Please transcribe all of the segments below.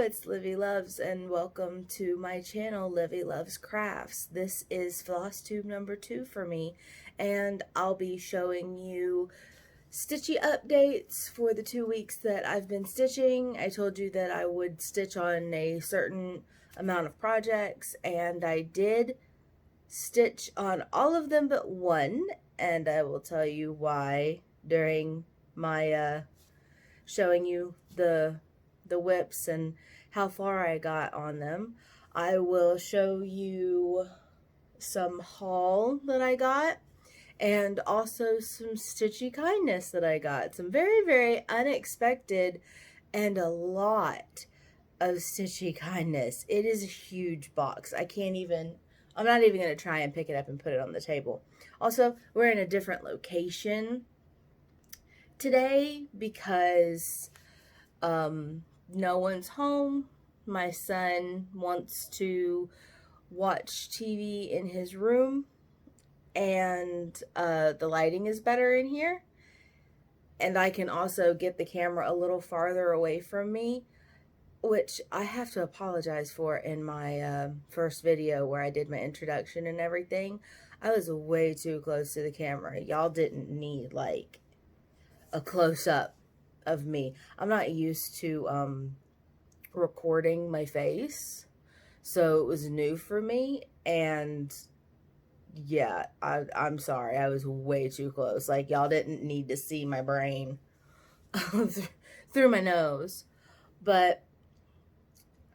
it's Livy Loves, and welcome to my channel, Livy Loves Crafts. This is Flostube number 2 for me, and I'll be showing you stitchy updates for the 2 weeks that I've been stitching. I told you that I would stitch on a certain amount of projects, and I did stitch on all of them but one, and I will tell you why during my showing you the whips and how far I got on them. I will show you some haul that I got and also some stitchy kindness that I got. Some very, very unexpected and a lot of stitchy kindness. It is a huge box. I'm not even going to try and pick it up and put it on the table. Also, we're in a different location today because no one's home. My son wants to watch TV in his room, and the lighting is better in here, and I can also get the camera a little farther away from me, which I have to apologize for. In my first video where I did my introduction and everything, I was way too close to the camera. Y'all didn't need like a close-up of me. I'm not used to recording my face, so it was new for me, and yeah, I'm sorry, I was way too close. Like, y'all didn't need to see my brain through my nose. But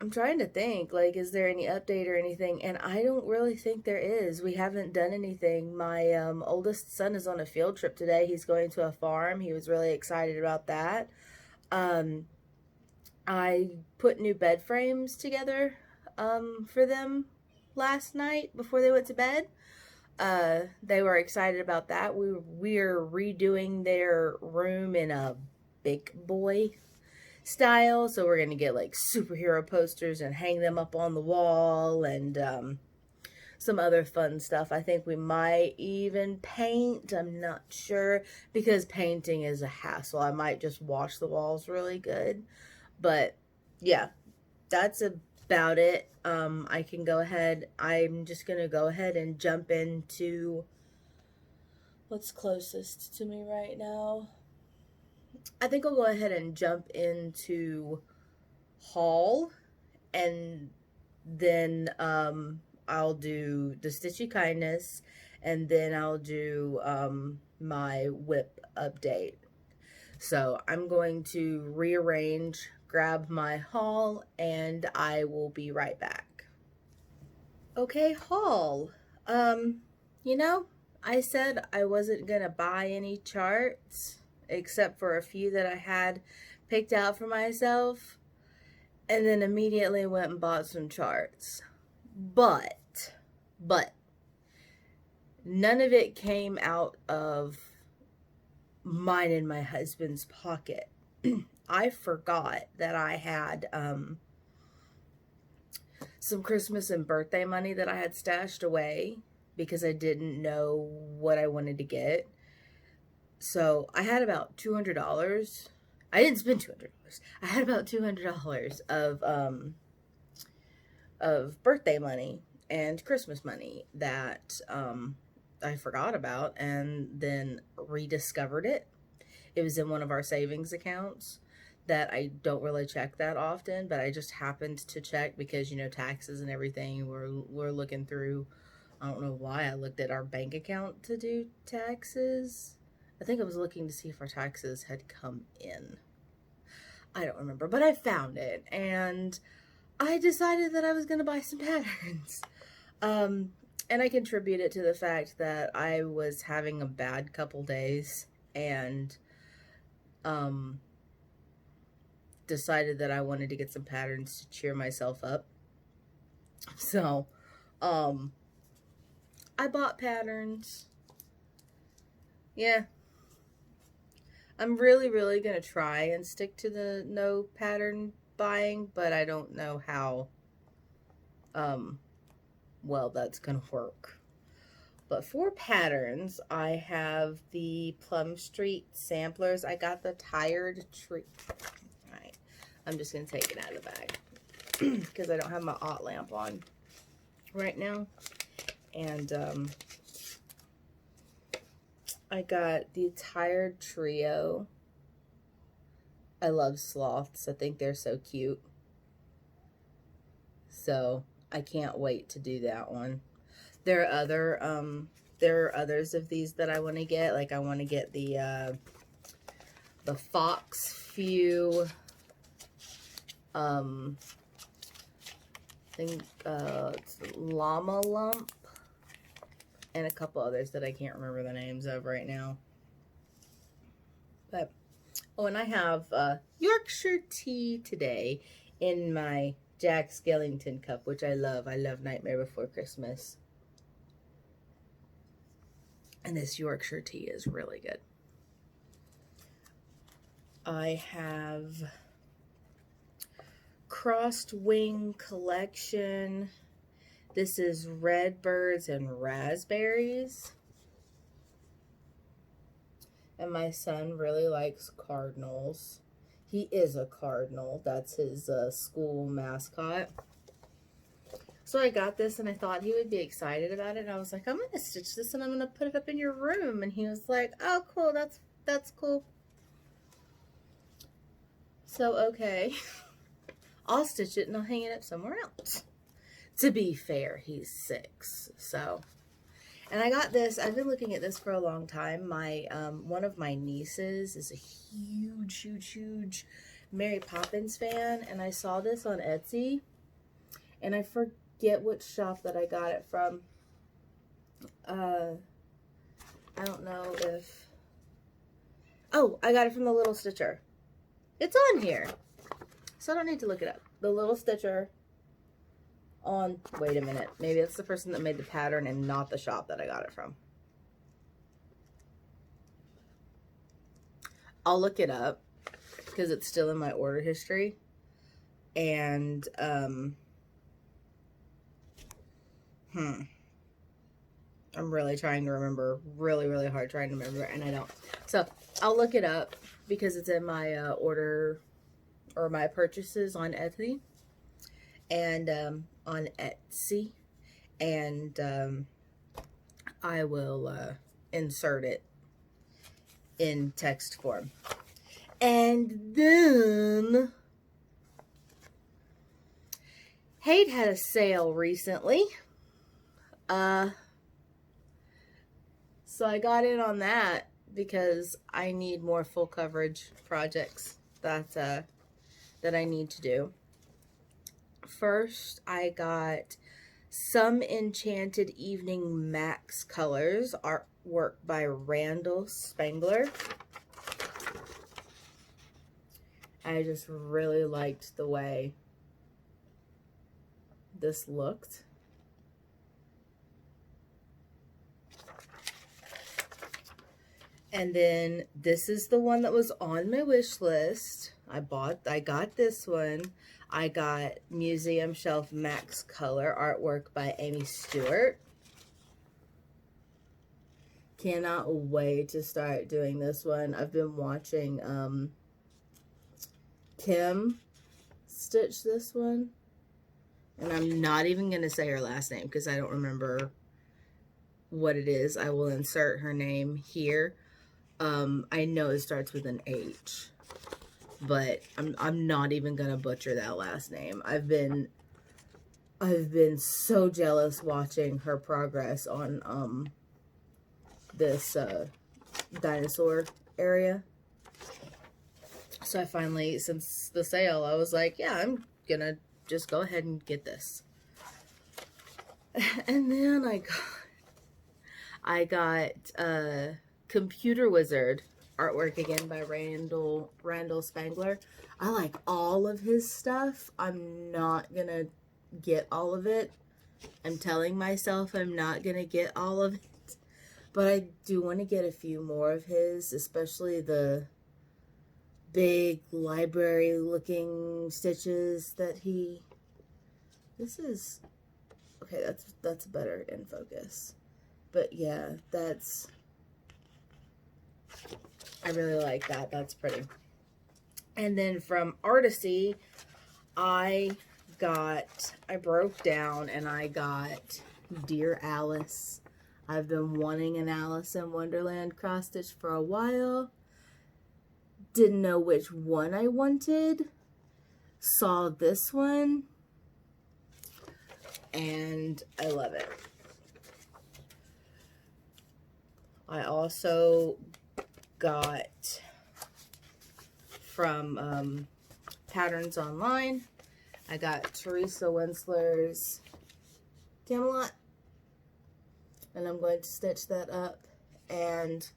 I'm trying to think, like, is there any update or anything? And I don't really think there is. We haven't done anything. My oldest son is on a field trip today. He's going to a farm. He was really excited about that. I put new bed frames together for them last night before they went to bed. They were excited about that. We're redoing their room in a big boy style, so we're gonna get like superhero posters and hang them up on the wall, and some other fun stuff. I think we might even paint. I'm not sure, because painting is a hassle. I might just wash the walls really good. But yeah, that's about it. I can go ahead. I'm just gonna go ahead and jump into what's closest to me right now. I think I'll go ahead and jump into haul, and then I'll do the stitchy kindness, and then I'll do my whip update. So I'm going to rearrange, grab my haul, and I will be right back. Okay, haul. You know, I said I wasn't gonna buy any charts except for a few that I had picked out for myself, and then immediately went and bought some charts. But none of it came out of mine and my husband's pocket. I forgot that I had some Christmas and birthday money that I had stashed away because I didn't know what I wanted to get. So I had about $200. I didn't spend $200. I had about $200 of birthday money and Christmas money that I forgot about, and then rediscovered it. It was in one of our savings accounts that I don't really check that often, but I just happened to check because, you know, taxes and everything. We're looking through. I don't know why I looked at our bank account to do taxes. I think I was looking to see if our taxes had come in. I don't remember, but I found it, and I decided that I was going to buy some patterns. And I contribute it to the fact that I was having a bad couple days, and decided that I wanted to get some patterns to cheer myself up. So, I bought patterns. Yeah. I'm really going to try and stick to the no pattern buying, but I don't know how well that's going to work. But for patterns, I have the Plum Street samplers. I got the Tired Tree. All right. I'm just going to take it out of the bag. because I don't have my hot lamp on right now. And I got the Tired Trio. I love sloths. I think they're so cute. So I can't wait to do that one. There are others of these that I want to get. Like I want to get the Fox Few. I think it's Llama Lump, and a couple others that I can't remember the names of right now. But oh, and I have Yorkshire tea today in my Jack Skellington cup, which I love. I love Nightmare Before Christmas. And this Yorkshire tea is really good. I have Crossed Wing Collection. This is Redbirds and Raspberries. And my son really likes cardinals. He is a cardinal. That's his school mascot. So I got this and I thought he would be excited about it. And I was like, I'm going to stitch this and I'm going to put it up in your room. And he was like, oh, cool. That's cool. So, okay. I'll stitch it and I'll hang it up somewhere else. To be fair, he's 6. So, and I got this. I've been looking at this for a long time. My one of my nieces is a huge Mary Poppins fan. And I saw this on Etsy. And I forget which shop that I got it from. I don't know if... Oh, I got it from the Little Stitcher. It's on here. So I don't need to look it up. The Little Stitcher on... Wait a minute. Maybe it's the person that made the pattern and not the shop that I got it from. I'll look it up because it's still in my order history. And, I'm really trying to remember, really hard trying to remember, and I don't. So I'll look it up because it's in my order or my purchases on Etsy and I will insert it in text form. And then Hate had a sale recently. So I got in on that because I need more full coverage projects that I need to do. First, I got Some Enchanted Evening Max Colors, artwork by Randall Spangler. I just really liked the way this looked. And then this is the one that was on my wish list. I got this one. I got Museum Shelf Max Color, artwork by Amy Stewart. Cannot wait to start doing this one. I've been watching Kim stitch this one. And I'm not even going to say her last name because I don't remember what it is. I will insert her name here. I know it starts with an H, but I'm not even gonna butcher that last name. I've been so jealous watching her progress on this dinosaur area. So I finally, since the sale, I was like, yeah, I'm gonna just go ahead and get this. And then I got Computer Wizard, artwork again by Randall Spangler. I like all of his stuff. I'm not gonna get all of it. I'm telling myself I'm not gonna get all of it. But I do want to get a few more of his, especially the big library looking stitches that he... This is... Okay, that's better in focus. But yeah, that's... I really like that. That's pretty. And then from Artisy, I I broke down and I got Dear Alice. I've been wanting an Alice in Wonderland cross stitch for a while. Didn't know which one I wanted. Saw this one. And I love it. I also got from Patterns Online, I got Teresa Winsler's Camelot, and I'm going to stitch that up, and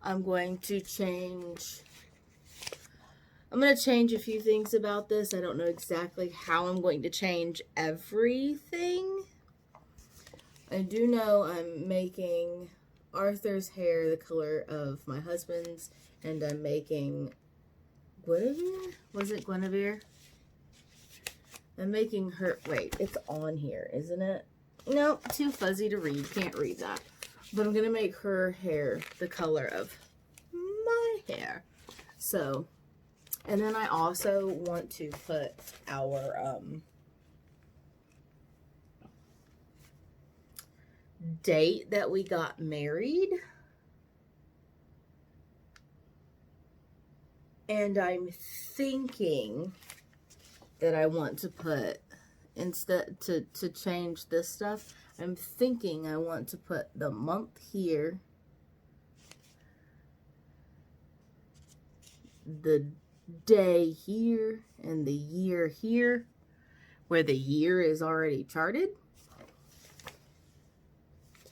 I'm going to change a few things about this. I don't know exactly how I'm going to change everything. I do know I'm making Arthur's hair the color of my husband's, and I'm making Guinevere? Was it Guinevere? I'm making her, wait, it's on here, isn't it? No, too fuzzy to read, can't read that. But I'm going to make her hair the color of my hair. So, and then I also want to put our date that we got married. And I'm thinking that I want to put, instead, to change this stuff, I'm thinking I want to put the month here, the day here, and the year here, where the year is already charted.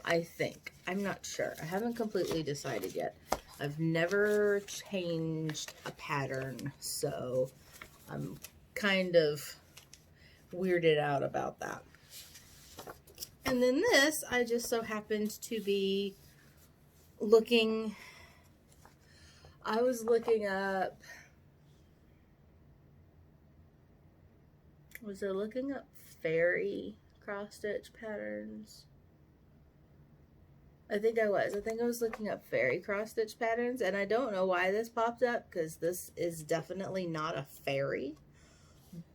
I think. I'm not sure. I haven't completely decided yet. I've never changed a pattern, so I'm kind of weirded out about that. And then this, I just so happened to be looking, I was looking up, was I looking up fairy cross-stitch patterns? I think I was. I think I was looking up fairy cross-stitch patterns, and I don't know why this popped up, because this is definitely not a fairy.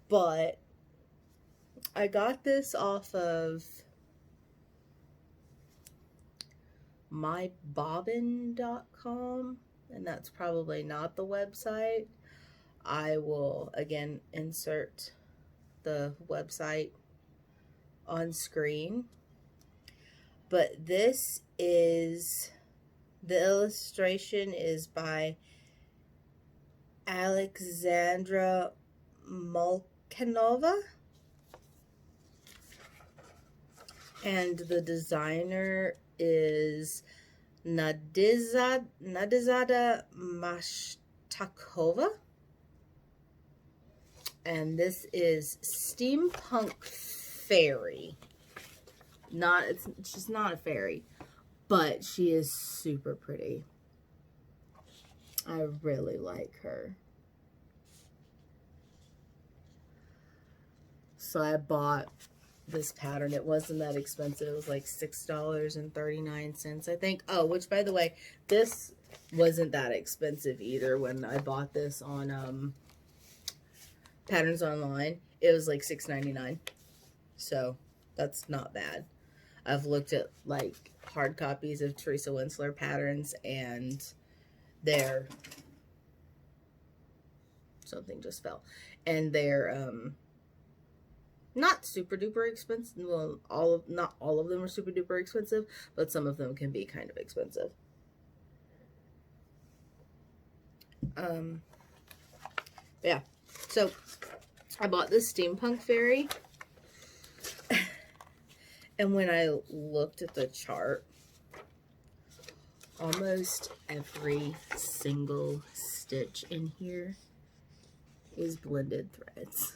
But I got this off of mybobbin.com, and that's probably not the website. I will, again, insert the website on screen. But this is, the illustration is by Alexandra Molchanova, and the designer is Nadizada Mashtakova, and this is Steampunk Fairy. She's not a fairy, but she is super pretty. I really like her. So I bought this pattern. It wasn't that expensive. It was like $6.39, I think. Oh, which, by the way, this wasn't that expensive either when I bought this on Patterns Online. It was like $6.99. So that's not bad. I've looked at like hard copies of Teresa Winsler patterns, and they're, something just fell, and they're not super duper expensive. Well, not all of them are super duper expensive, but some of them can be kind of expensive. Yeah, so I bought this Steampunk Fairy. And when I looked at the chart, almost every single stitch in here is blended threads.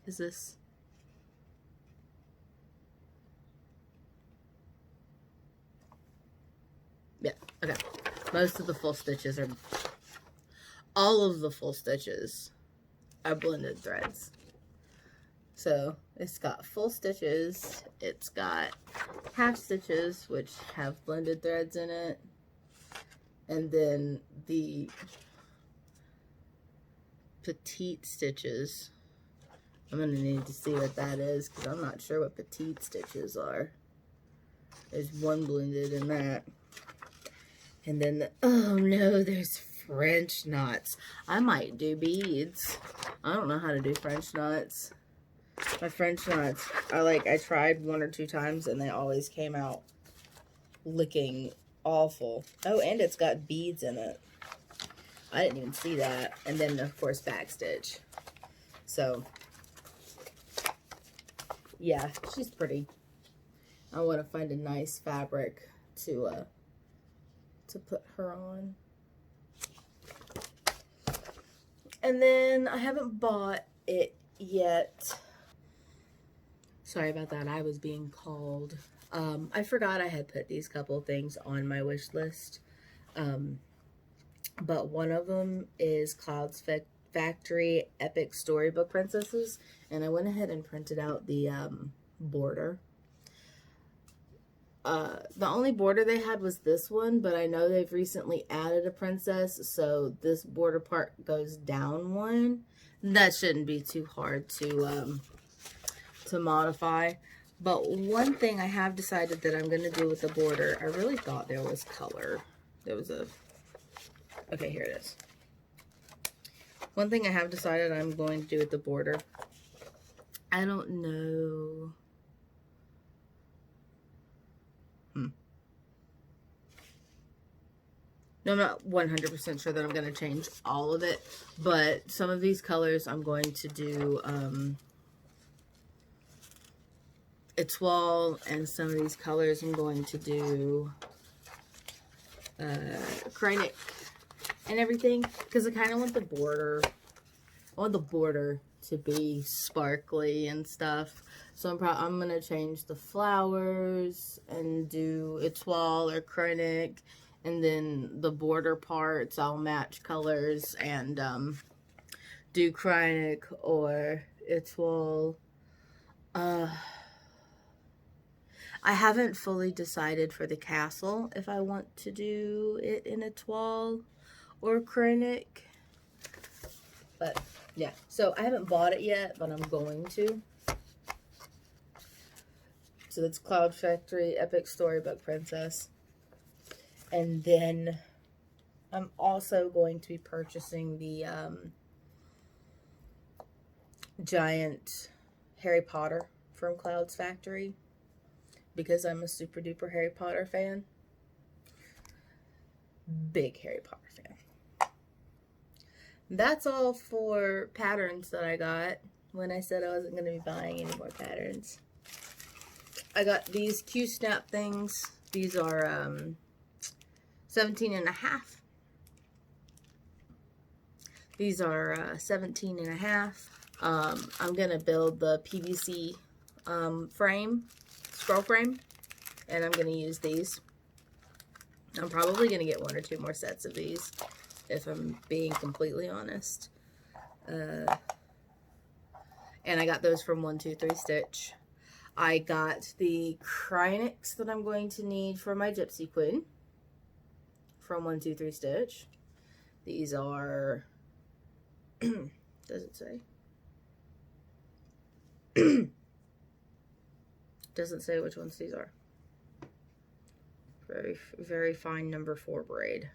Is this? Yeah, okay. Most of the full stitches are, all of the full stitches are blended threads. So it's got full stitches, it's got half stitches, which have blended threads in it, and then the petite stitches. I'm going to need to see what that is because I'm not sure what petite stitches are. There's one blended in that. And then, oh no, there's French knots. I might do beads. I don't know how to do French knots. My French knots are like, I tried 1 or 2 times and they always came out looking awful. Oh, and it's got beads in it. I didn't even see that. And then, of course, backstitch. So, yeah, she's pretty. I want to find a nice fabric to put her on. And then I haven't bought it yet. Sorry about that. I was being called. I forgot I had put these couple things on my wish list. But one of them is Clouds Factory Epic Storybook Princesses. And I went ahead and printed out the border. The only border they had was this one, but I know they've recently added a princess, so this border part goes down one. That shouldn't be too hard to modify. But one thing I have decided that I'm going to do with the border, I really thought there was color. There was a... Okay, here it is. One thing I have decided I'm going to do with the border, I don't know... No, I'm not 100% sure that I'm going to change all of it, but some of these colors I'm going to do Etoile, and some of these colors I'm going to do Kreinik and everything, because I kind of want the border, to be sparkly and stuff. So I'm going to change the flowers and do Etoile or Kreinik. And then the border parts, I'll match colors and do Kreinik or Etoile. I haven't fully decided for the castle if I want to do it in Etoile or Kreinik. But yeah, so I haven't bought it yet, but I'm going to. So that's Cloud Factory Epic Storybook Princess. And then I'm also going to be purchasing the giant Harry Potter from Cloud's Factory because I'm a super duper Harry Potter fan. Big Harry Potter fan. That's all for patterns that I got when I said I wasn't going to be buying any more patterns. I got these Q-snap things. These are 17.5. These are 17.5. I'm gonna build the PVC scroll frame, and I'm gonna use these. I'm probably gonna get 1 or 2 more sets of these, if I'm being completely honest. And I got those from 123 Stitch. I got the Kreiniks that I'm going to need for my Gypsy Queen from 123 Stitch. These are, does it say? Doesn't say which ones these are. Very, very fine number 4 braid.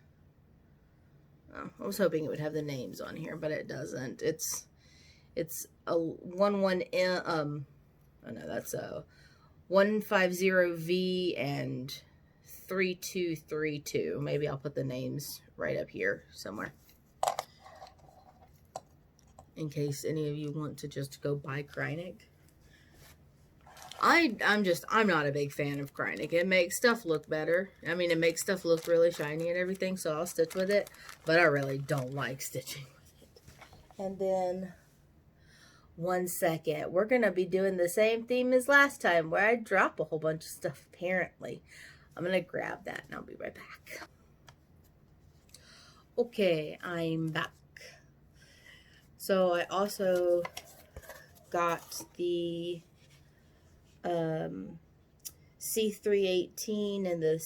Oh, I was hoping it would have the names on here, but it doesn't. It's a 11M, oh no, that's a 150V and 3232. Maybe I'll put the names right up here somewhere, in case any of you want to just go buy Kreinik. I'm not a big fan of Kreinik. It makes stuff look better. I mean, it makes stuff look really shiny and everything, so I'll stitch with it, but I really don't like stitching with it. And then, one second, we're going to be doing the same theme as last time, where I drop a whole bunch of stuff, apparently. I'm going to grab that, and I'll be right back. Okay, I'm back. So, I also got the C318 and the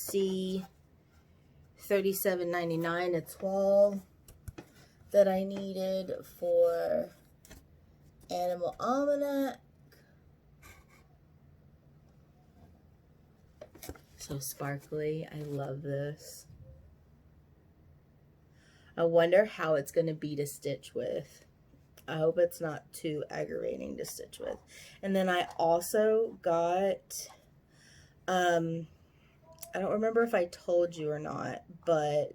C3799 Etoile that I needed for Animal Almanac. So sparkly. I love this. I wonder how it's going to be to stitch with. I hope it's not too aggravating to stitch with. And then I also got, I don't remember if I told you or not, but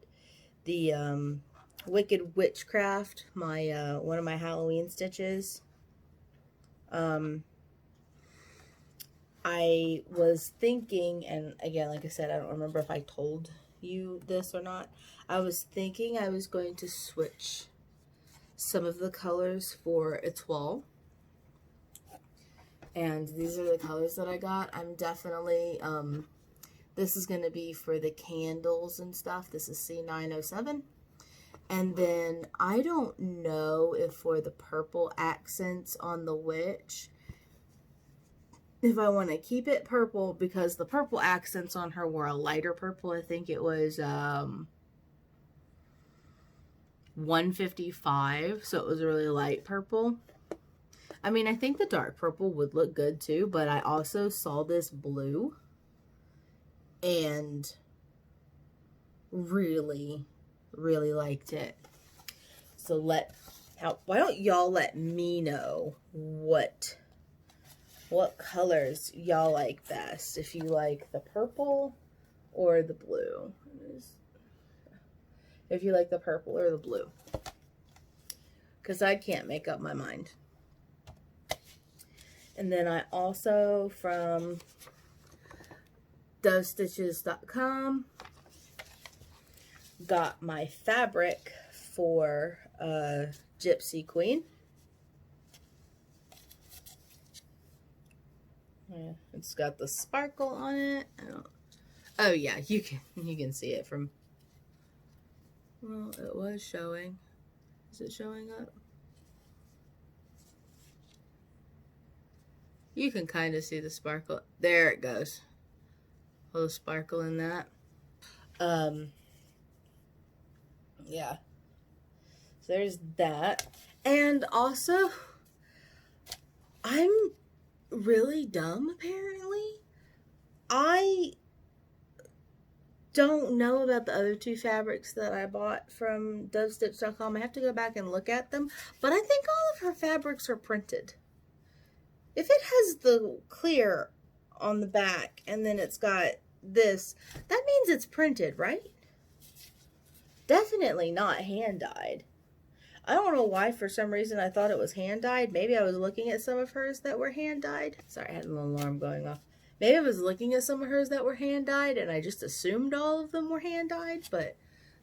the Wicked Witchcraft, my one of my Halloween stitches. I was thinking, and again, like I said, I don't remember if I told you this or not. I was thinking I was going to switch some of the colors for Etoile. And these are the colors that I got. I'm definitely, this is going to be for the candles and stuff. This is C907. And then I don't know if for the purple accents on the witch, if I want to keep it purple, because the purple accents on her were a lighter purple. I think it was 155, so it was a really light purple. I mean, I think the dark purple would look good too, but I also saw this blue and really, really liked it. So why don't y'all let me know what colors y'all like best, if you like the purple or the blue. If you like the purple or the blue, because I can't make up my mind. And then I also, from dovestitches.com, got my fabric for Gypsy Queen. Yeah, it's got the sparkle on it. Oh yeah, you can see it from, well, it was showing. Is it showing up? You can kind of see the sparkle. There it goes. A little sparkle in that. Yeah. So there's that. And also, I'm really dumb, apparently. I don't know about the other two fabrics that I bought from dovestitch.com. I have to go back and look at them. But I think all of her fabrics are printed. If it has the clear on the back and then it's got this, that means it's printed, right? Definitely not hand-dyed. I don't know why, for some reason, I thought it was hand-dyed. Maybe I was looking at some of hers that were hand-dyed. Sorry, I had a little alarm going off. Maybe I was looking at some of hers that were hand-dyed, and I just assumed all of them were hand-dyed, but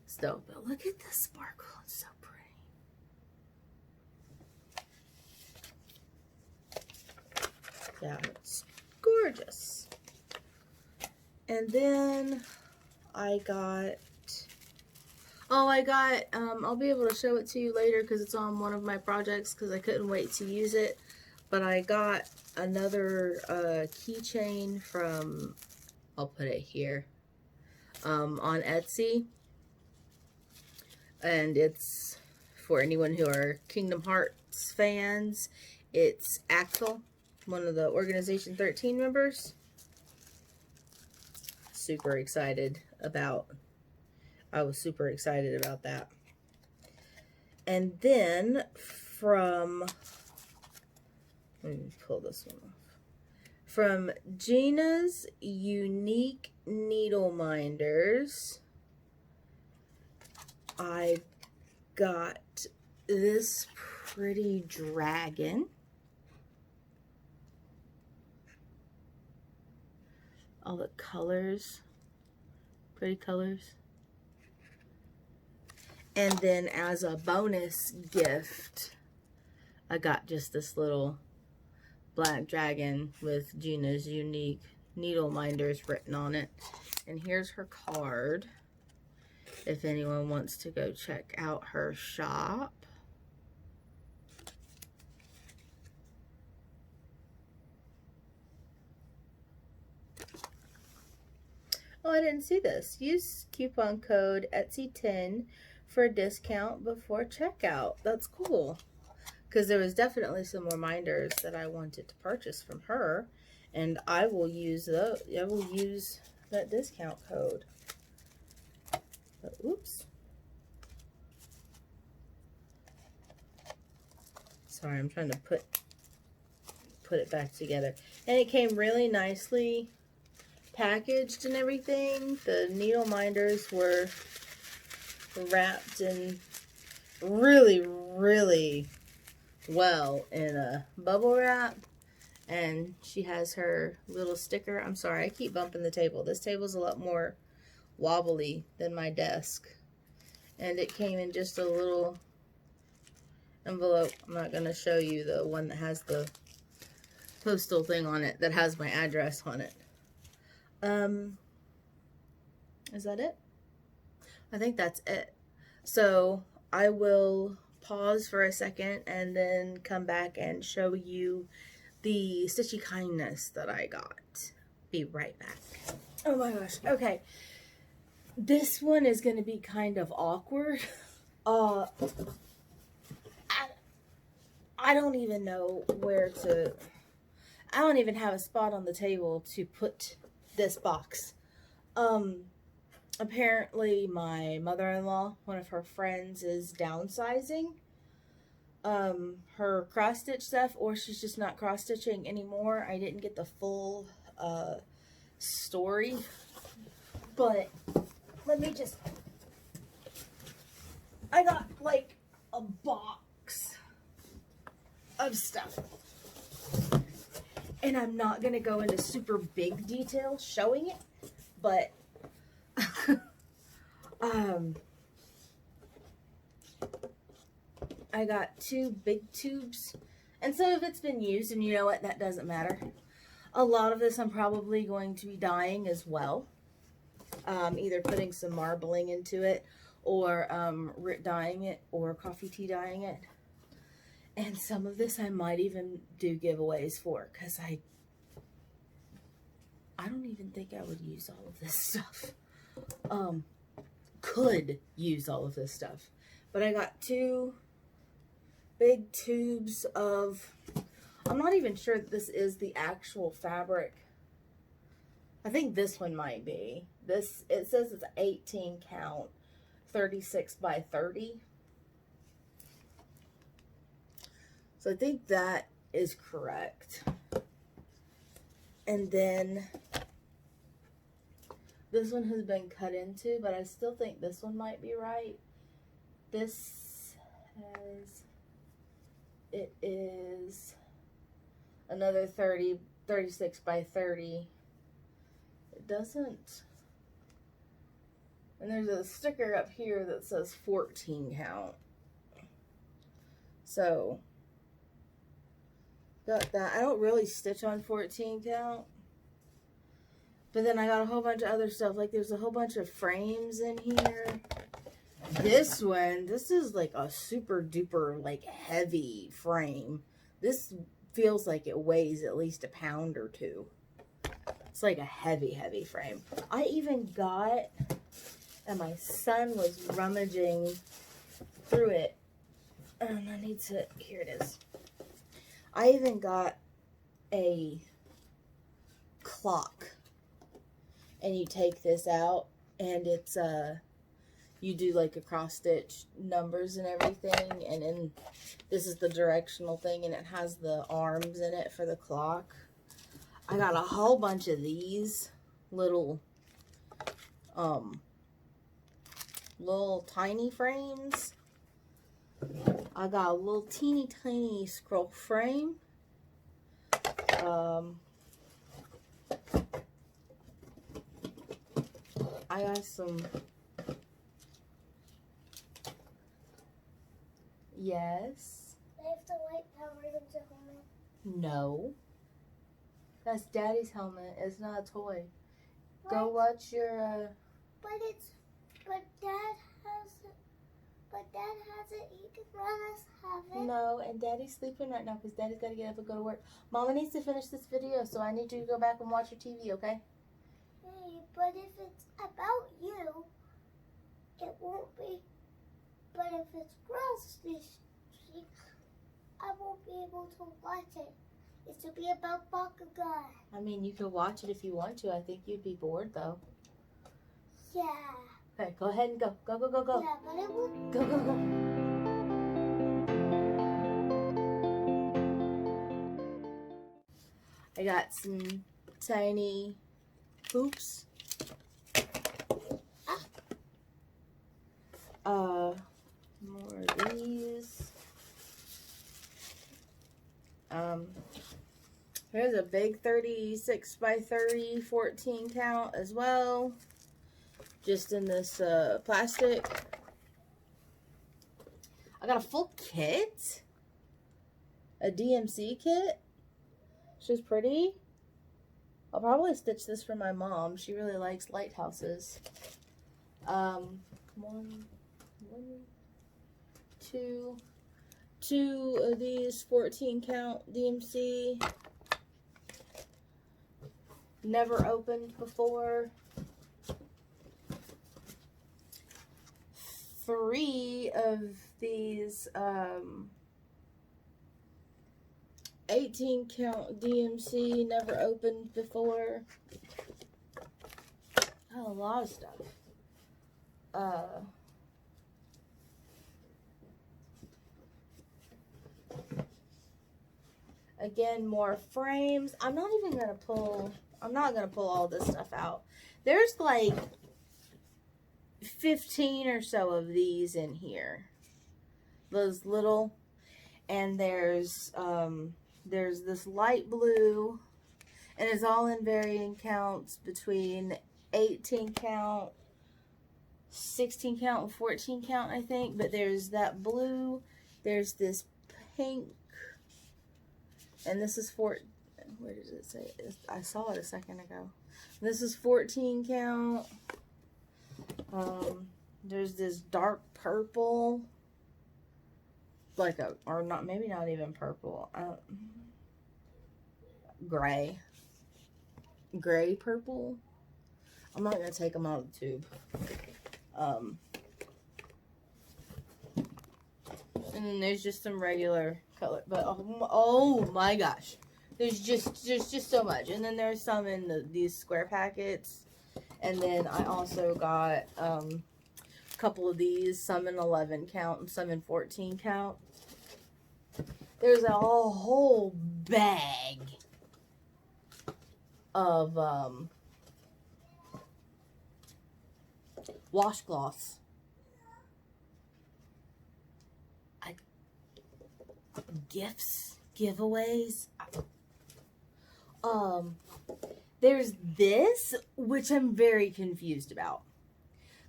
still. But look at the sparkle. It's so pretty. Yeah, it's gorgeous. And then I got... I'll be able to show it to you later because it's on one of my projects because I couldn't wait to use it. But I got another keychain from, I'll put it here, on Etsy. And it's for anyone who are Kingdom Hearts fans. It's Axel, one of the Organization 13 members. I was super excited about that. And then from, let me pull this one off. From Gina's Unique Needle Minders, I got this pretty dragon. All the colors, pretty colors. And then as a bonus gift, I got just this little black dragon with Gina's Unique Needle Minders written on it. And here's her card, if anyone wants to go check out her shop. Oh, I didn't see this. Use coupon code Etsy10 for a discount before checkout. That's cool. Because there was definitely some reminders that I wanted to purchase from her. And I will use that discount code. But, oops. Sorry, I'm trying to put it back together. And it came really nicely packaged and everything. The needle minders were wrapped in really, really well in a bubble wrap. And she has her little sticker. I'm sorry, I keep bumping the table. This table's a lot more wobbly than my desk. And it came in just a little envelope. I'm not going to show you the one that has the postal thing on it that has my address on it. Is that it? I think that's it. So I will pause for a second and then come back and show you the Stitchy Kindness that I got. Be right back. Oh my gosh. Okay. This one is going to be kind of awkward. I don't even know where to... I don't even have a spot on the table to put this box. Apparently my mother-in-law, one of her friends, is downsizing her cross-stitch stuff, or she's just not cross-stitching anymore. I didn't get the full story, but let me just... I got like a box of stuff. And I'm not going to go into super big detail showing it, but I got 2 big tubes, and some of it's been used, and you know what, that doesn't matter. A lot of this I'm probably going to be dyeing as well, either putting some marbling into it, or dyeing it, or coffee tea dyeing it. And some of this I might even do giveaways for, because I don't even think I would use all of this stuff. Could use all of this stuff. But I got 2 big tubes of... I'm not even sure that this is the actual fabric. I think this one might be. This, it says it's 18 count, 36 by 30. So I think that is correct. And then this one has been cut into, but I still think this one might be right. This has, it is another 36 by 30. It doesn't, and there's a sticker up here that says 14 count. So got that. I don't really stitch on 14 count. But then I got a whole bunch of other stuff. Like there's a whole bunch of frames in here. This one, this is like a super duper like heavy frame. This feels like it weighs at least a pound or 2. It's like a heavy frame. I even got, and my son was rummaging through it. And I need to, here it is. I even got a clock, and you take this out, and it's you do like a cross stitch numbers and everything, and then this is the directional thing, and it has the arms in it for the clock. I got a whole bunch of these little tiny frames. I got a little teeny tiny scroll frame. I got some. Yes. I have the white Power Rangers helmet. No. That's Daddy's helmet. It's not a toy. What? Go watch your. But Dad has it. He can let us have it. No, and Daddy's sleeping right now because Daddy's got to get up and go to work. Mama needs to finish this video, so I need you to go back and watch your TV, okay? Hey, but if it's about you, it won't be it's gross this week, I won't be able to watch it. It's to be about Bakugan. I mean, you could watch it if you want to. I think you'd be bored, though. Yeah. Okay, go ahead and go. Go, go, go, go. Yeah, but it will. Go, go, go. I got some tiny hoops. More of these. Here's a big 36 by 30 14 count as well. Just in this plastic. I got a full kit. A DMC kit. She's pretty. I'll probably stitch this for my mom. She really likes lighthouses. Two of these 14 count DMC. Never opened before. 3 of these 18 count DMC, never opened before. Oh, a lot of stuff. Again, more frames. I'm not gonna pull all this stuff out. There's like 15 or so of these in here. Those little, and there's this light blue, and it's all in varying counts between 18 count, 16 count, and 14 count, I think. But there's that blue, there's this pink, and this is where does it say? I saw it a second ago. This is 14 count. There's this dark purple, maybe not even purple, gray purple. I'm not gonna take them out of the tube. And then there's just some regular color, but oh my gosh, there's just so much. And then there's some in these square packets. And then I also got a couple of these, some in 11 count and some in 14 count. There's a whole bag of washcloths. Giveaways. There's this, which I'm very confused about.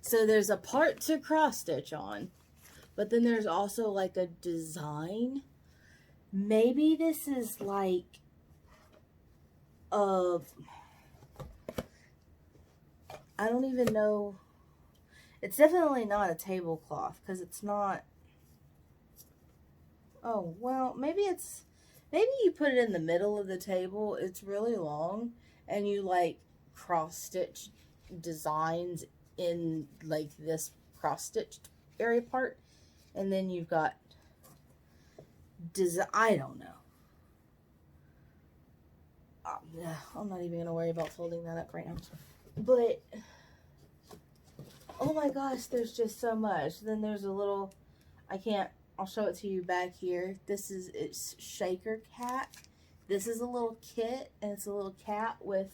So there's a part to cross stitch on, but then there's also like a design. Maybe this is like I don't even know. It's definitely not a tablecloth because it's not. Oh, well, maybe you put it in the middle of the table. It's really long. And you like cross stitch designs in like this cross stitched area part, and then you've got I don't know. I'm not even gonna worry about folding that up right now. But oh my gosh, there's just so much. Then there's a little. I'll show it to you back here. It's Shaker Cat. This is a little kit, and it's a little cat with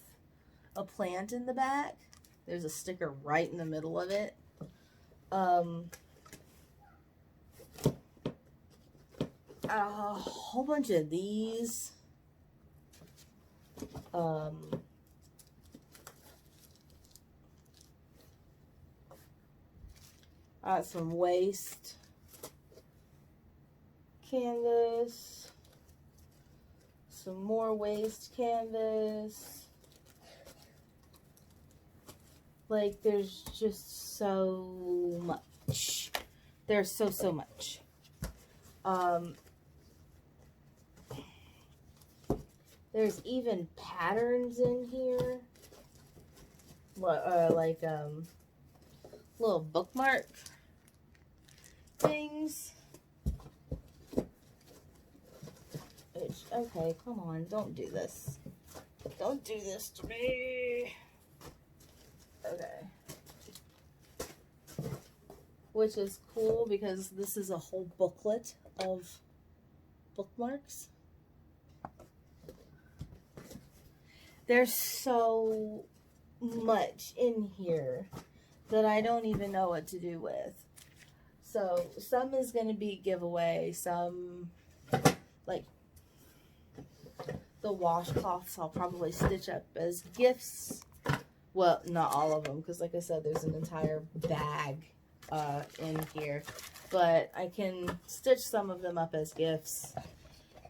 a plant in the back. There's a sticker right in the middle of it. A whole bunch of these. Some waist canvas. Some more waist canvas. Like, there's just so much. There's so much. There's even patterns in here. Little bookmark. things. Okay, come on, don't do this. Don't do this to me. Okay. Which is cool because this is a whole booklet of bookmarks. There's so much in here that I don't even know what to do with. So some is going to be giveaway, some like the washcloths I'll probably stitch up as gifts. Well, not all of them, because like I said, there's an entire bag in here. But I can stitch some of them up as gifts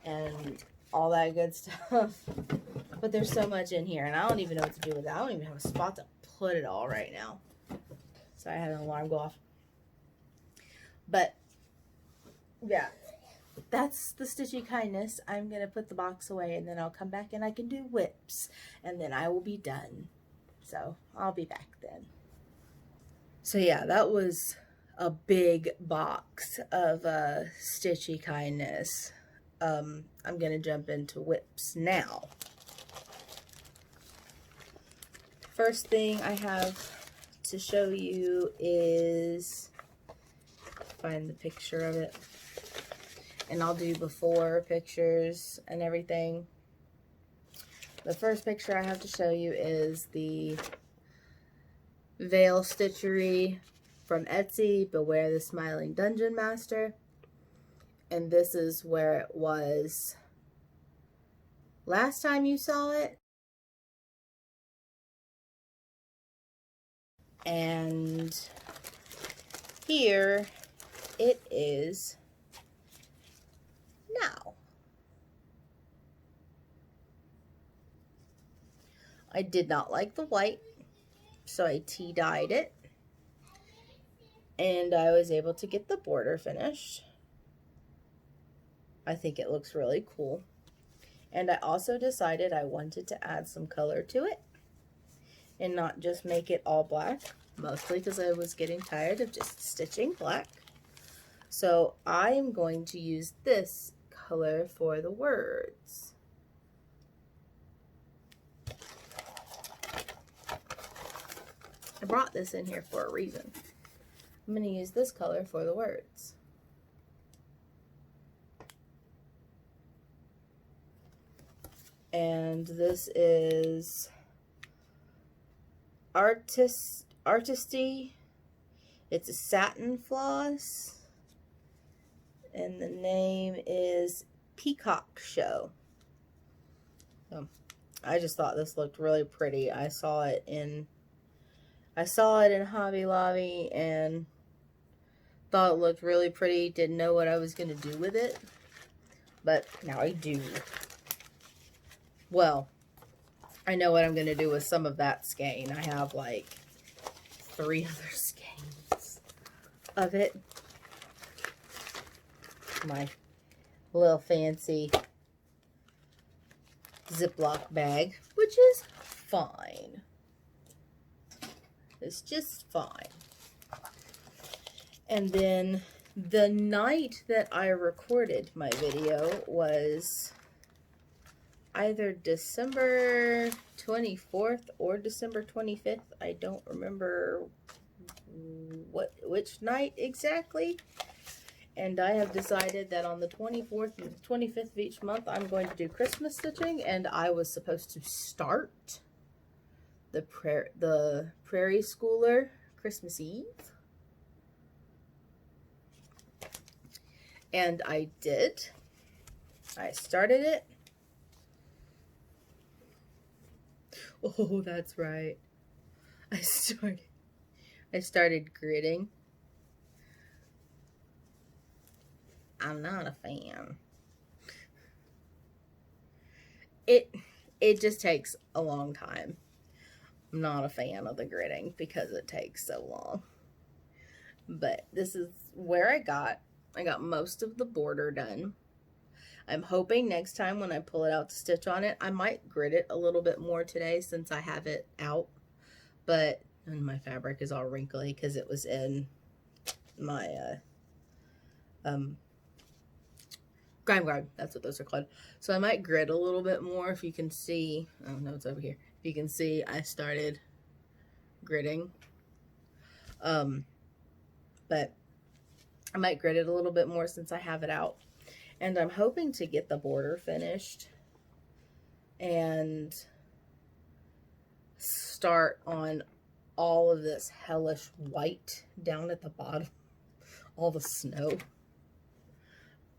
and all that good stuff. But there's so much in here, and I don't even know what to do with it. I don't even have a spot to put it all right now. So I had an alarm go off. But, yeah. That's the Stitchy Kindness. I'm going to put the box away, and then I'll come back and I can do whips. And then I will be done. So, I'll be back then. So, yeah, that was a big box of Stitchy Kindness. I'm going to jump into whips now. First thing I have to show you is, find the picture of it. And I'll do before pictures and everything. The first picture I have to show you is the Veil Stitchery from Etsy, Beware the Smiling Dungeon Master. And this is where it was last time you saw it. And here it is now. I did not like the white, so I tea dyed it, and I was able to get the border finished. I think it looks really cool. And I also decided I wanted to add some color to it and not just make it all black, mostly because I was getting tired of just stitching black. So I am going to use this color for the words. I brought this in here for a reason. I'm going to use this color for the words. And this is Artisty. It's a satin floss. And the name is Peacock Show. I just thought this looked really pretty. I saw it in Hobby Lobby and thought it looked really pretty. Didn't know what I was going to do with it, but now I do. Well, I know what I'm going to do with some of that skein. I have like 3 other skeins of it. My little fancy Ziploc bag, which is fine. It's just fine. And then the night that I recorded my video was either December 24th or December 25th. I don't remember which night exactly. And I have decided that on the 24th and the 25th of each month, I'm going to do Christmas stitching. And I was supposed to start the Prairie Schooler Christmas Eve. And I did. I started it. Oh, that's right. I started gridding. I'm not a fan. It just takes a long time. I'm not a fan of the gridding because it takes so long. But this is where I got most of the border done. I'm hoping next time when I pull it out to stitch on it, I might grid it a little bit more today since I have it out. And my fabric is all wrinkly because it was in my grime, that's what those are called. So I might grit a little bit more. If you can see, oh no, it's over here. If you can see, I started gritting. But I might grit it a little bit more since I have it out. And I'm hoping to get the border finished and start on all of this hellish white down at the bottom, all the snow,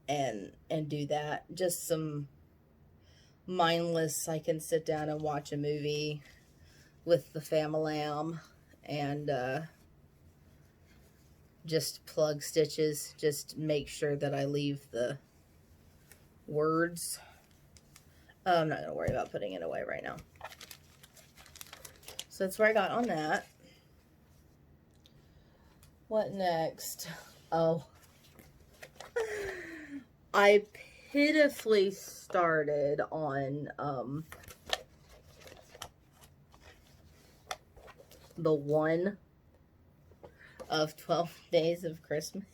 and do that. Just some mindless, I can sit down and watch a movie with the family and just plug stitches. Just make sure that I leave the words. I'm not going to worry about putting it away right now. So that's where I got on that. What next? Oh. I pitifully started on the one of 12 Days of Christmas.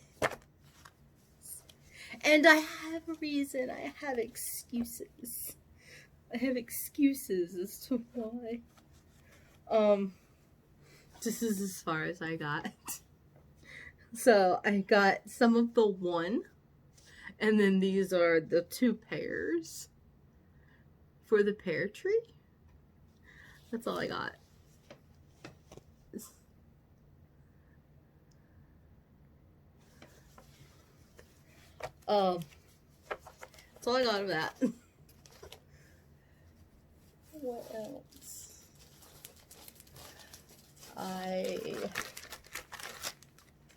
And I have a reason. I have excuses. I have excuses as to why. This is as far as I got. So I got some of the one, and then these are the 2 pairs for the pear tree. That's all I got. That's all I got of that. What else?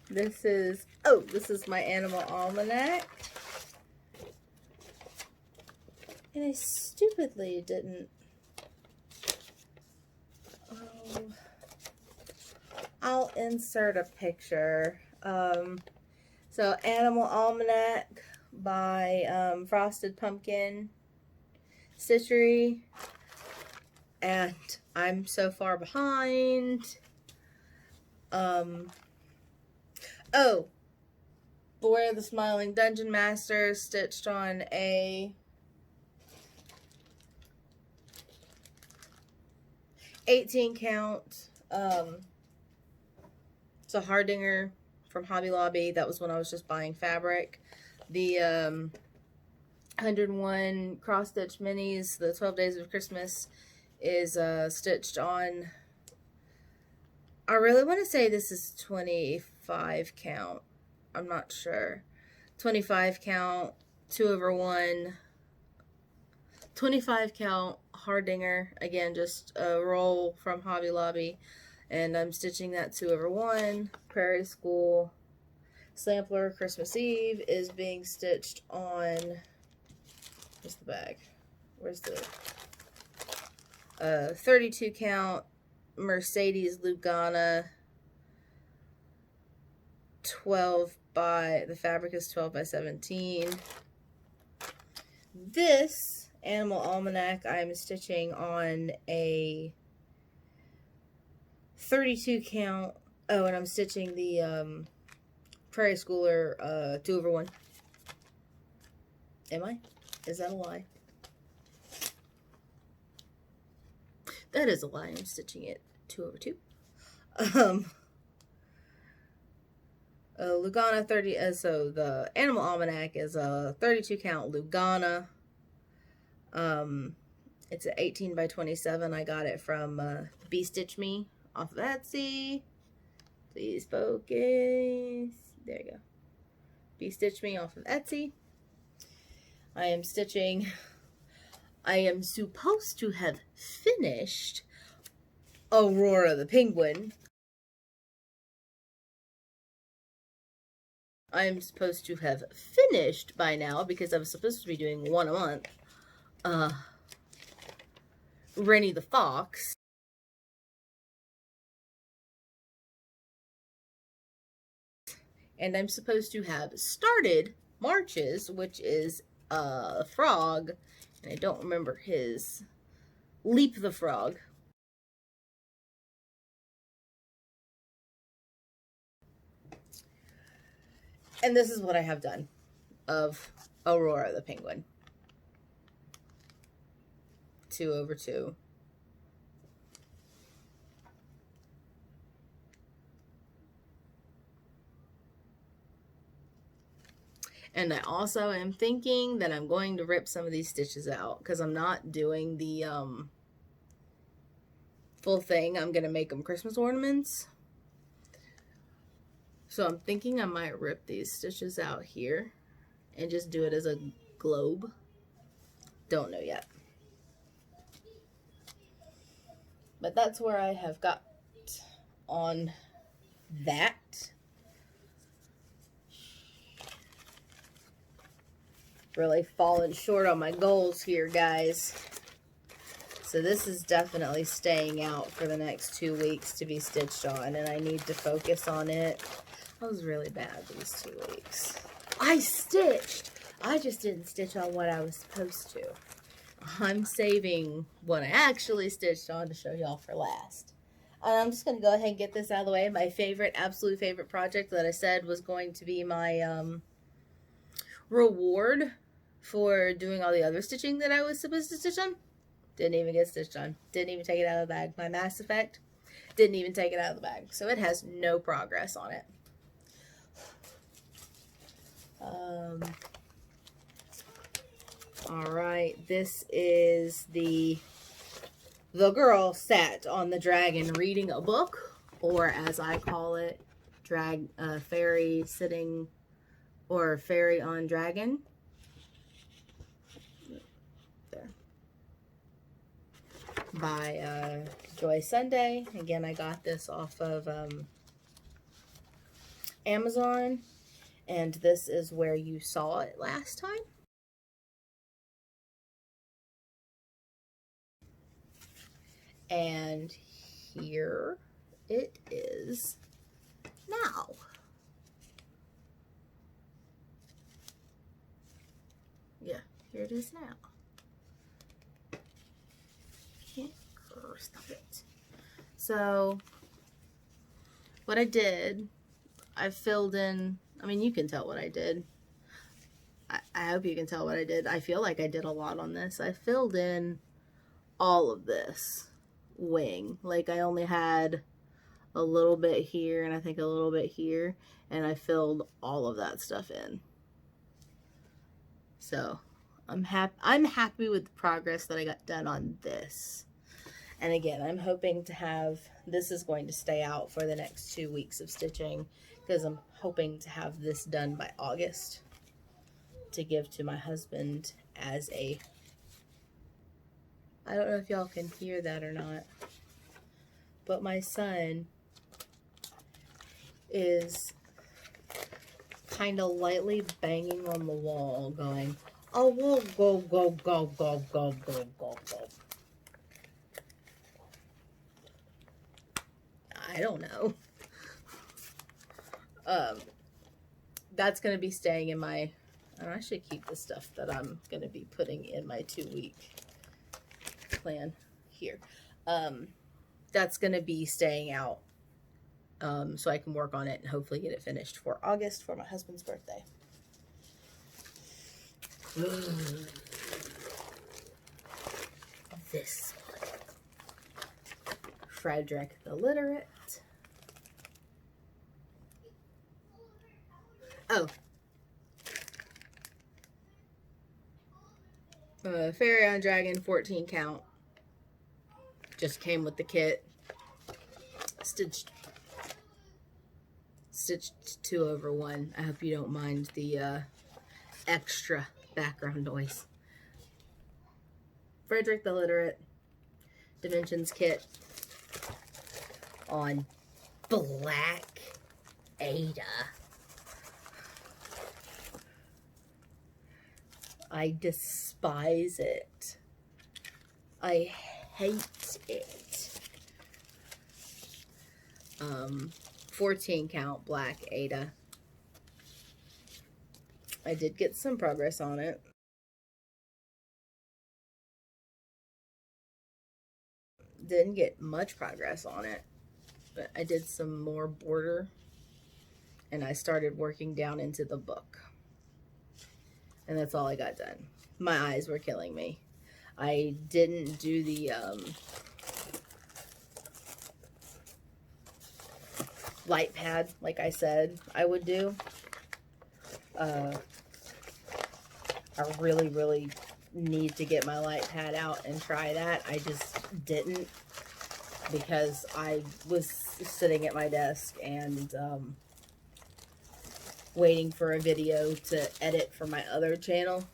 This is my animal almanac. And I stupidly didn't. I'll insert a picture. So Animal Almanac by Frosted Pumpkin Stitchery. And I'm so far behind. Oh, Beware the Smiling Dungeon Master, stitched on a 18 count. It's a Hardinger from Hobby Lobby. That was when I was just buying fabric. The 101 cross stitch minis, the 12 Days of Christmas, is stitched on, I really want to say this is 25 count. I'm not sure. 25 count, 2/1, 25 count Hardinger. Again, just a roll from Hobby Lobby. And I'm stitching that 2/1. Prairie School Sampler Christmas Eve is being stitched on, where's the bag? Where's the 32 count Mercedes Lugana 12 by, the fabric is 12 by 17. This Animal Almanac I'm stitching on a 32 count. Oh, and I'm stitching the Prairie Schooler 2/1. Am I? Is that a lie? That is a lie. I'm stitching it 2/2. Lugana 30. So the Animal Almanac is a 32 count Lugana. It's an 18 by 27. I got it from Bee Stitch Me off of Etsy. Please focus. There you go. Bee Stitch Me off of Etsy. I am stitching. I am supposed to have finished Aurora the Penguin. I am supposed to have finished by now because I was supposed to be doing one a month. Rennie the Fox. And I'm supposed to have started Marches, which is a frog. And I don't remember his. Leap the Frog. And this is what I have done of Aurora the penguin. 2/2. And I also am thinking that I'm going to rip some of these stitches out because I'm not doing the full thing. I'm going to make them Christmas ornaments. So I'm thinking I might rip these stitches out here and just do it as a globe. Don't know yet. But that's where I have got on that. Really fallen short on my goals here, guys. So this is definitely staying out for the next 2 weeks to be stitched on, and I need to focus on it. I was really bad these 2 weeks. I stitched. I just didn't stitch on what I was supposed to. I'm saving what I actually stitched on to show y'all for last. I'm just going to go ahead and get this out of the way. My favorite, absolute favorite project that I said was going to be my reward for doing all the other stitching that I was supposed to stitch on. Didn't even get stitched on. Didn't even take it out of the bag. My Mass Effect didn't even take it out of the bag. So it has no progress on it. Alright, this is the girl sat on the dragon reading a book, or as I call it, fairy sitting, or fairy on dragon. There. By Joy Sunday. Again, I got this off of Amazon, and this is where you saw it last time. And here it is now. Yeah, here it is now. Can't stop it. So, what I did, I filled in, I mean, you can tell what I did. I hope you can tell what I did. I feel like I did a lot on this. I filled in all of this wing. Like, I only had a little bit here and I think a little bit here, and I filled all of that stuff in. So I'm happy with the progress that I got done on this. And again, I'm hoping to have, this is going to stay out for the next 2 weeks of stitching, because I'm hoping to have this done by August to give to my husband as a, I don't know if y'all can hear that or not, but my son is kind of lightly banging on the wall going, oh, we'll go, go, go, go, go, go, go, go. I don't know. That's going to be staying in my, and I should keep the stuff that I'm going to be putting in my 2-week plan here. That's going to be staying out, so I can work on it and hopefully get it finished for August for my husband's birthday. This one. Frederick the Literate. Oh. Fairy on Dragon, 14 count. Just came with the kit. Stitched 2/1. I hope you don't mind the extra background noise. Frederick the Literate Dimensions kit on Black Ada. I despise it. I hate it. 14 count Black Ada. I did get some progress on it. Didn't get much progress on it, but I did some more border and I started working down into the book. And that's all I got done. My eyes were killing me. I didn't do the light pad like I said I would do. I really need to get my light pad out and try that. I just didn't, because I was sitting at my desk and waiting for a video to edit for my other channel.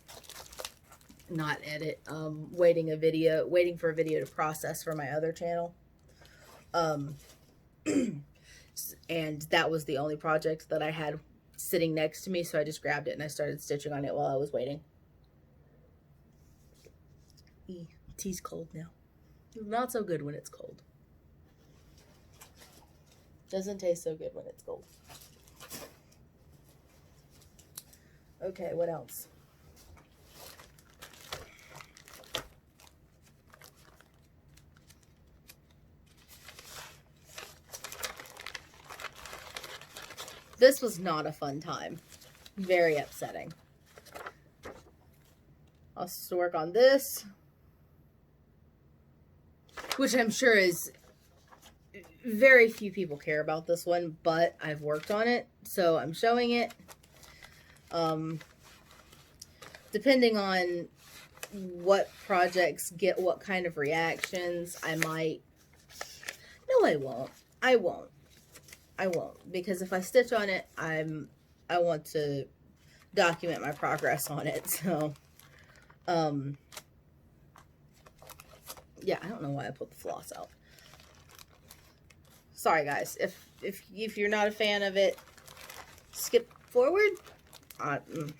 Not edit, waiting for a video to process for my other channel. And that was the only project that I had sitting next to me, so I just grabbed it and I started stitching on it while I was waiting. Tea's cold now. Not so good when it's cold. Doesn't taste so good when it's cold. Okay, what else? This was not a fun time. Very upsetting. I'll still work on this, which I'm sure is very few people care about this one, but I've worked on it, so I'm showing it. Depending on what projects get what kind of reactions, I might... No, I won't. I won't. Because if I stitch on it, I want to document my progress on it. So, yeah, I don't know why I put the floss out. Sorry, guys. If you're not a fan of it, skip forward. And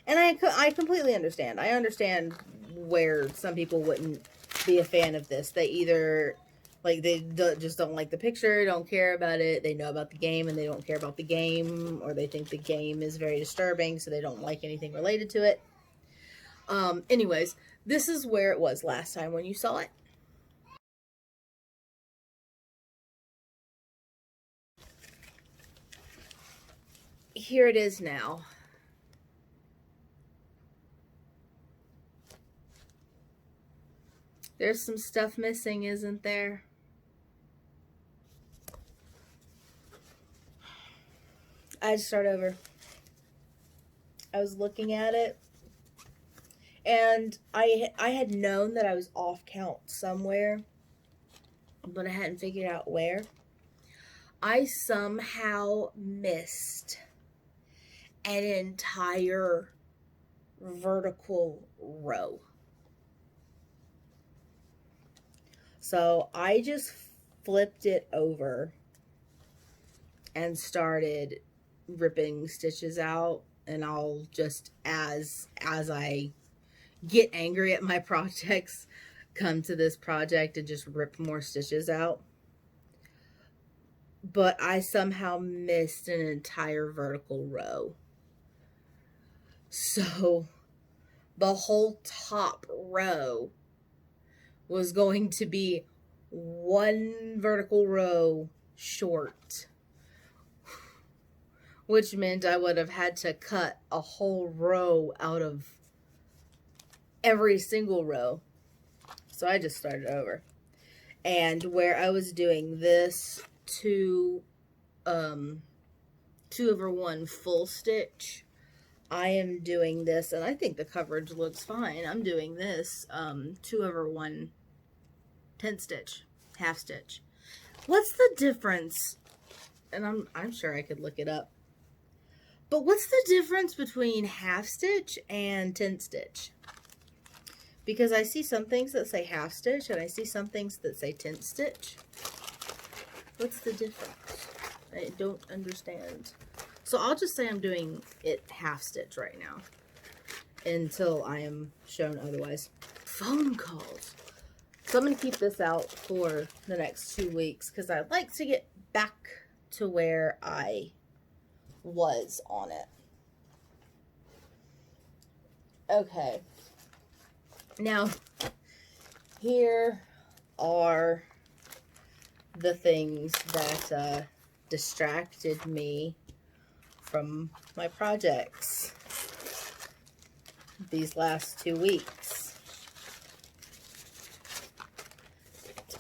I completely understand. I understand where some people wouldn't be a fan of this. They either... Like, they just don't like the picture, don't care about it. They know about the game and they don't care about the game. Or they think the game is very disturbing, so they don't like anything related to it. Anyways, this is where it was last time when you saw it. Here it is now. There's some stuff missing, isn't there? I had to start over. I was looking at it, and I had known that I was off count somewhere, but I hadn't figured out where. I somehow missed an entire vertical row. So I just flipped it over and started ripping stitches out, and I'll just, as I get angry at my projects, come to this project and just rip more stitches out. But I somehow missed an entire vertical row. So the whole top row was going to be one vertical row short, which meant I would have had to cut a whole row out of every single row. So I just started over. And where I was doing this 2/1 full stitch, I am doing this, and I think the coverage looks fine. I'm doing this 2/1 10 stitch, half stitch. What's the difference? And I'm sure I could look it up. But what's the difference between half stitch and 10 stitch? Because I see some things that say half stitch and I see some things that say 10 stitch. What's the difference? I don't understand. So I'll just say I'm doing it half stitch right now until I am shown otherwise. Phone calls. So I'm going to keep this out for the next 2 weeks because I'd like to get back to where I was on it. Okay. Now, here are the things that distracted me from my projects these last 2 weeks.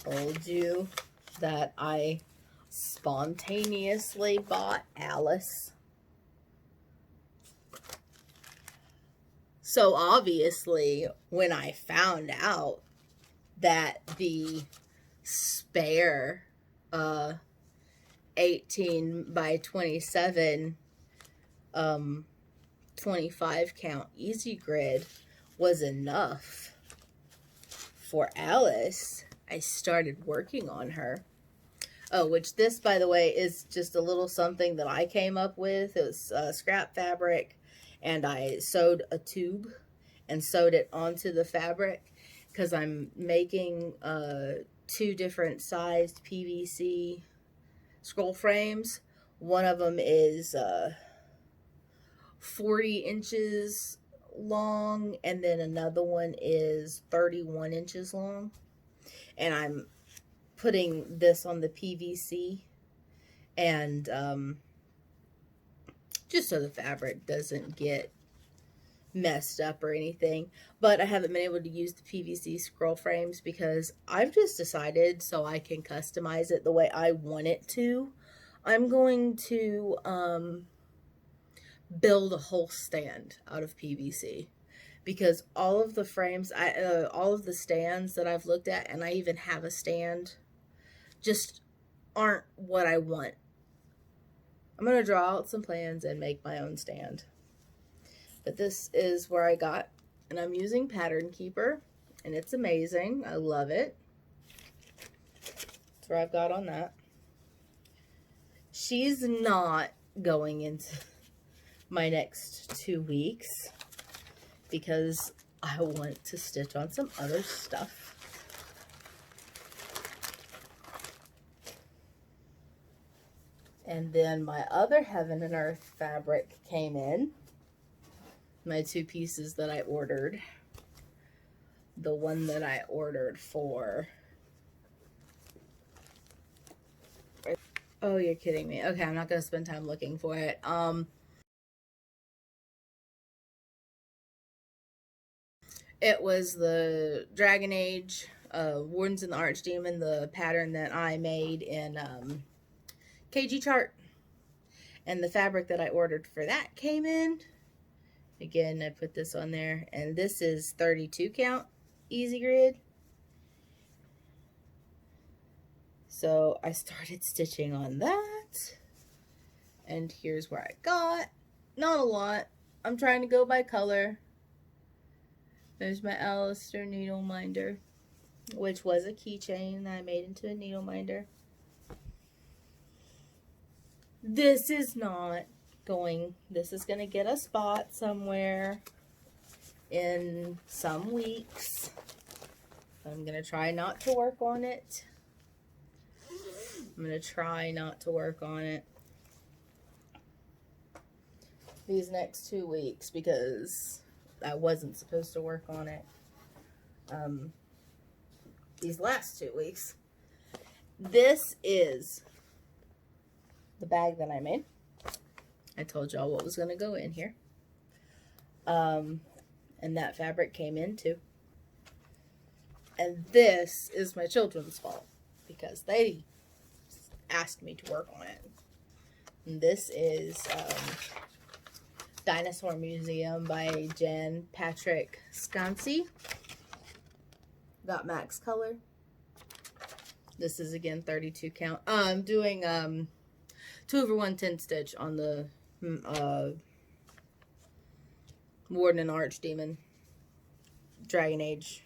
Told you that I spontaneously bought Alice. So obviously, when I found out that the spare 18 by 27 25 count easy grid was enough for Alice, I started working on her. Oh, which this, by the way, is just a little something that I came up with. It was scrap fabric, and I sewed a tube and sewed it onto the fabric because I'm making 2 different sized PVC scroll frames. One of them is 40 inches long, and then another one is 31 inches long. And I'm putting this on the PVC, and just so the fabric doesn't get messed up or anything. But I haven't been able to use the PVC scroll frames because I've just decided, so I can customize it the way I want it to, I'm going to build a whole stand out of PVC, because all of the frames, all of the stands that I've looked at, and I even have a stand, just aren't what I want. I'm going to draw out some plans and make my own stand. But this is where I got, and I'm using Pattern Keeper, and it's amazing. I love it. That's where I've got on that. She's not going into my next 2 weeks because I want to stitch on some other stuff. And then my other Heaven and Earth fabric came in. My 2 pieces that I ordered. The one that I ordered for... Oh, you're kidding me. Okay, I'm not going to spend time looking for it. It was the Dragon Age, Wardens and the Archdemon, the pattern that I made in KG Chart. And the fabric that I ordered for that came in. Again, I put this on there. And this is 32 count easy grid. So I started stitching on that. And here's where I got. Not a lot. I'm trying to go by color. There's my Alistair needle minder, which was a keychain that I made into a needle minder. This is not going, this is going to get a spot somewhere in some weeks. I'm going to try not to work on it. I'm going to try not to work on it these next 2 weeks because I wasn't supposed to work on it these last 2 weeks. This is the bag that I made. I told y'all what was going to go in here. And that fabric came in too. And this is my children's fault because they asked me to work on it. And this is Dinosaur Museum by Jen Patrick Scansey. Got max color. This is again 32 count. I'm doing 2/110 stitch on the Warden and Archdemon Dragon Age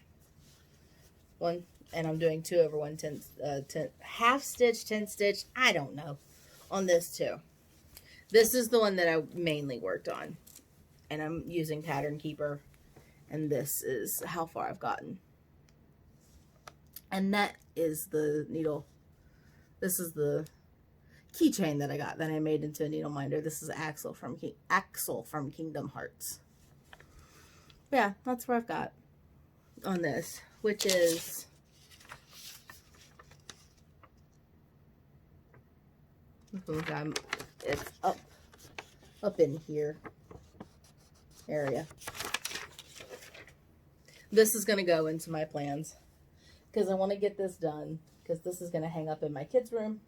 one, and I'm doing 2/110 half stitch, 10 stitch, I don't know, on this too. This is the one that I mainly worked on, and I'm using Pattern Keeper, and this is how far I've gotten. And that is the needle. This is the keychain that I got that I made into a needle minder. This is Axel from Kingdom Hearts. Yeah, that's where I've got on this, which is It's up in here area. This is going to go into my plans because I want to get this done, because this is going to hang up in my kids' room.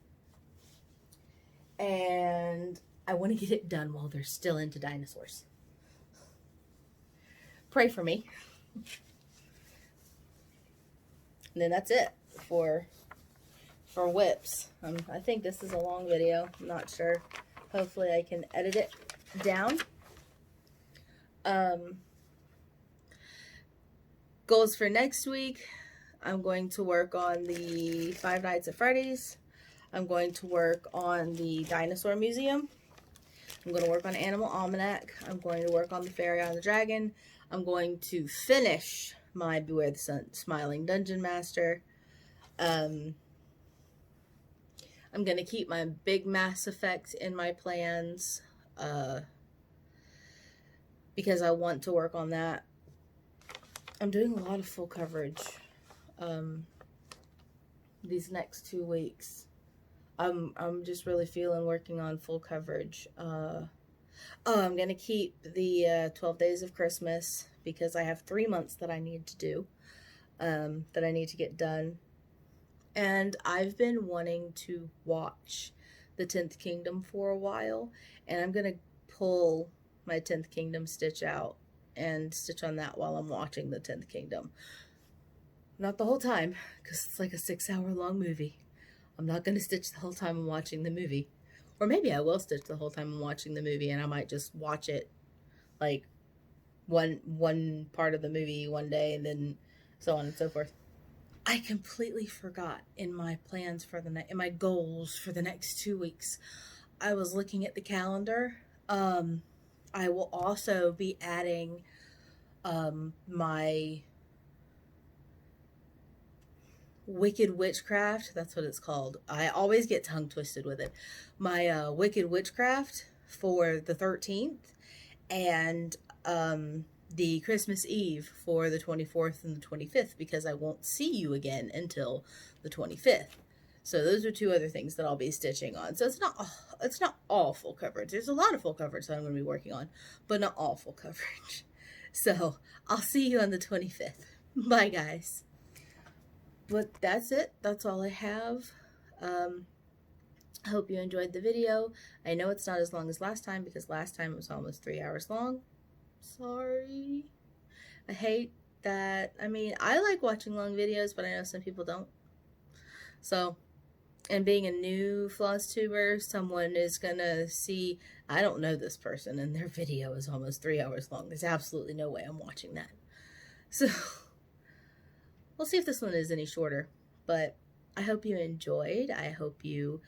And I want to get it done while they're still into dinosaurs. Pray for me. And then that's it for whips. I think this is a long video. I'm not sure. Hopefully I can edit it down. Goals for next week. I'm going to work on the Five Nights at Freddy's. I'm going to work on the Dinosaur Museum. I'm going to work on Animal Almanac. I'm going to work on the Fairy on the Dragon. I'm going to finish my Beware the Smiling Dungeon Master. I'm going to keep my big Mass Effect in my plans because I want to work on that. I'm doing a lot of full coverage these next 2 weeks. I'm just really feeling working on full coverage. I'm going to keep the 12 Days of Christmas because I have 3 months that I need to do, that I need to get done. And I've been wanting to watch the 10th Kingdom for a while, and I'm going to pull my 10th Kingdom stitch out and stitch on that while I'm watching the 10th Kingdom. Not the whole time, because it's like a 6-hour-long movie. I'm not going to stitch the whole time I'm watching the movie. Or maybe I will stitch the whole time I'm watching the movie, and I might just watch it like one part of the movie one day, and then so on and so forth. I completely forgot in my plans for in my goals for the next 2 weeks. I was looking at the calendar. I will also be adding my Wicked Witchcraft. That's what it's called. I always get tongue twisted with it. My Wicked Witchcraft for the 13th, and the Christmas Eve for the 24th and the 25th, because I won't see you again until the 25th. So those are 2 other things that I'll be stitching on. So it's not all full coverage. There's a lot of full coverage that I'm going to be working on, but not all full coverage. So I'll see you on the 25th. Bye, guys. But that's it. That's all I have. I hope you enjoyed the video. I know it's not as long as last time, because last time it was almost 3 hours long. Sorry. I hate that. I mean, I like watching long videos, but I know some people don't. So, and being a new Flostuber, someone is gonna see, I don't know this person, and their video is almost 3 hours long. There's absolutely no way I'm watching that. So, we'll see if this one is any shorter. But I hope you enjoyed. I hope you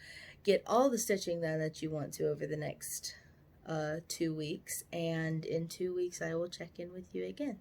get all the stitching done that you want to over the next 2 weeks. And in 2 weeks, I will check in with you again.